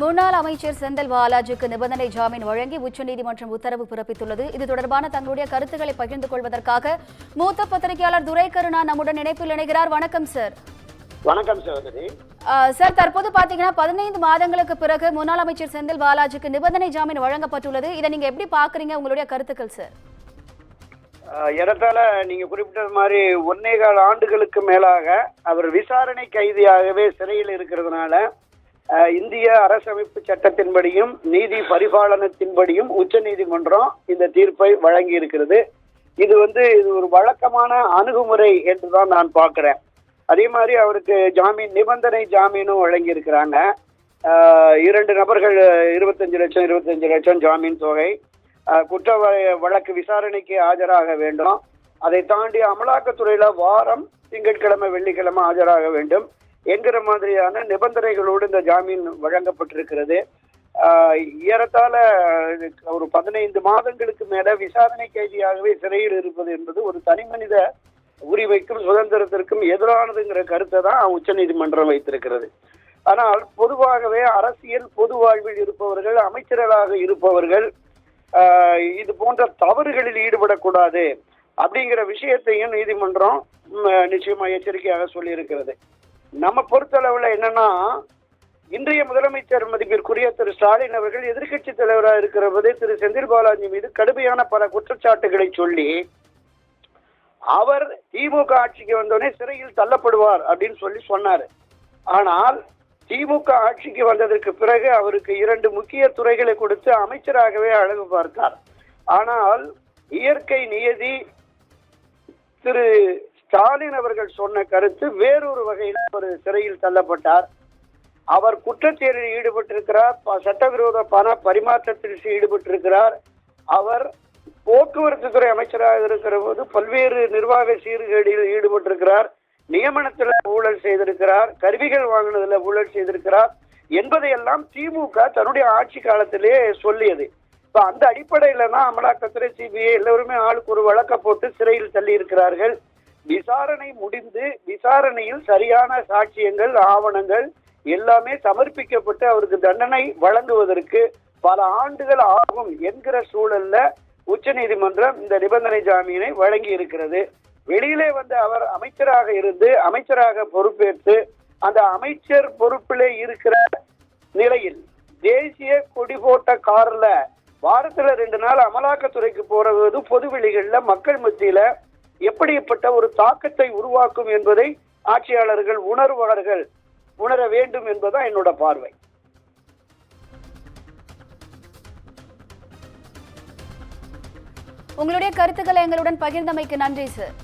முன்னாள் அமைச்சர் செந்தில் பாலாஜிக்கு நிபந்தனை ஜாமீன் வழங்கி உச்சநீதிமன்றம் உத்தரவு பிறப்பித்துள்ளது. இது தொடர்பான தங்களுடைய கருத்துக்களை பகிர்ந்து கொள்வதற்காக மூத்த பத்திரிகையாளர் துரைக்கருணா நம்முடன் இணைப்பில் இணைகிறார். வணக்கம் சார். வணக்கம் சகோதரி. சார், தற்போது பாத்தீங்கன்னா 15 மாதங்களுக்கு பிறகு முன்னாள் அமைச்சர் செந்தில் பாலாஜிக்கு நிபந்தனை ஜாமீன் வழங்கப்பட்டுள்ளது. இதை நீங்க எப்படி பாக்குறீங்க? உங்களுடைய கருத்துக்கள் சார். ஏறத்தாழ நீங்க குறிப்பிட்டது மாதிரி 1.25 ஆண்டுகளுக்கு மேலாக அவர் விசாரணை கைதியாகவே சிறையில் இருக்கிறதுனால இந்திய அரசமைப்பு சட்டத்தின்படியும் நீதி பரிபாலனத்தின்படியும் உச்ச நீதிமன்றம் இந்த தீர்ப்பை வழங்கி இருக்கிறது. இது ஒரு வழக்கமான அணுகுமுறை என்றுதான் நான் பார்க்கிறேன். அதே மாதிரி அவருக்கு நிபந்தனை ஜாமீனும் வழங்கி இருக்கிறாங்க. 2 நபர்கள் 25 லட்சம் ஜாமீன் தொகை. குற்ற வழக்கு விசாரணைக்கு ஆஜராக வேண்டும். அதை தாண்டி அமலாக்கத்துறையில வாரம் திங்கட்கிழமை வெள்ளிக்கிழமை ஆஜராக வேண்டும் என்கிற மாதிரியான நிபந்தனைகளோடு இந்த ஜாமீன் வழங்கப்பட்டிருக்கிறது. ஏறத்தாழ ஒரு 15 மாதங்களுக்கு மேல விசாரணை கைதியாகவே சிறையில் இருப்பது என்பது ஒரு தனி மனித உரிமைக்கும் சுதந்திரத்திற்கும் எதிரானதுங்கிற கருத்தை தான் உச்ச நீதிமன்றம் வைத்திருக்கிறது. ஆனால் பொதுவாகவே அரசியல் பொது வாழ்வில் இருப்பவர்கள், அமைச்சர்களாக இருப்பவர்கள் இது போன்ற தவறுகளில் ஈடுபடக்கூடாது அப்படிங்கிற விஷயத்தையும் நீதிமன்றம் நிச்சயமா எச்சரிக்கையாக சொல்லி இருக்கிறது. நம்ம பொறுத்தளவுல என்னன்னா, இன்றைய முதலமைச்சர் மதிப்பிற்குரிய திரு ஸ்டாலின் அவர்கள் எதிர்கட்சி தலைவராக இருக்கிறபோது திரு செந்தில் பாலாஜி மீது கடுமையான பல குற்றச்சாட்டுகளை சொல்லி அவர் திமுக ஆட்சிக்கு வந்தோடனே சிறையில் தள்ளப்படுவார் அப்படின்னு சொன்னாரு. ஆனால் திமுக ஆட்சிக்கு வந்ததற்கு பிறகு அவருக்கு 2 முக்கிய துறைகளை கொடுத்து அமைச்சராகவே அழகு பார்த்தார். ஆனால் இயற்கை நியதி திரு ஸ்டாலின் அவர்கள் சொன்ன கருத்து வேறொரு வகையில் அவர் சிறையில் தள்ளப்பட்டார். அவர் குற்றச்செயலில் ஈடுபட்டிருக்கிறார், சட்டவிரோத பண பரிமாற்றத்தில் ஈடுபட்டிருக்கிறார். அவர் போக்குவரத்து துறை அமைச்சராக இருக்கிற போது பல்வேறு நிர்வாக சீர்கேடில் ஈடுபட்டிருக்கிறார். நியமனத்தில் ஊழல் செய்திருக்கிறார், கருவிகள் வாங்கினதுல ஊழல் செய்திருக்கிறார் என்பதையெல்லாம் திமுக தன்னுடைய ஆட்சி காலத்திலே சொல்லியது. இப்ப அந்த அடிப்படையில தான் அமலாக்கத்துறை, சிபிஐ எல்லோருமே ஆளுக்கு ஒரு வழக்க போட்டு சிறையில் தள்ளி இருக்கிறார்கள். விசாரணை முடிந்து விசாரணையில் சரியான சாட்சியங்கள், ஆவணங்கள் எல்லாமே சமர்ப்பிக்கப்பட்டு அவருக்கு தண்டனை வழங்குவதற்கு பல ஆண்டுகள் ஆகும் என்கிற சூழல்ல உச்ச நீதிமன்றம் இந்த நிபந்தனை ஜாமீனை வழங்கி இருக்கிறது. வெளியிலே அவர் அமைச்சராக இருந்து அமைச்சராக பொறுப்பேற்று அந்த அமைச்சர் பொறுப்பிலே இருக்கிற நிலையில் தேசிய கொடி போட்ட கார்ல வாரத்துல 2 நாள் அமலாக்கத்துறைக்கு போறது பொது வெளிகள்ல மக்கள் மத்தியில எப்படிப்பட்ட ஒரு தாக்கத்தை உருவாக்கும் என்பதை ஆட்சியாளர்கள் உணர வேண்டும் என்பதுதான் என்னோட பார்வை. உங்களுடைய கருத்துக்களை எங்களுடன் பகிர்ந்தமைக்கு நன்றி சார்.